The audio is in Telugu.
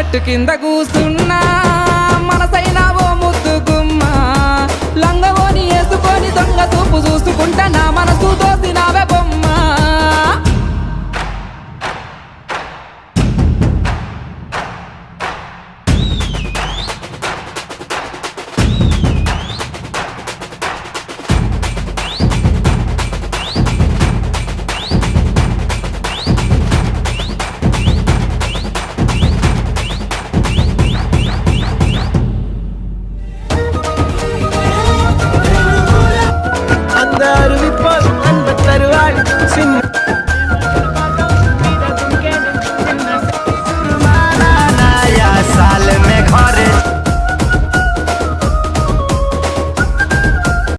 చెట్టు కింద కూసున్నా మనసైనా ఓ ముద్దు గుమ్మ లంగవోని వేసుకొని దొంగ చూపు చూసుకుంటా నా మనసు దోసినావే బొమ్మ అందరూ విప్పాలి అన్న తరువాడి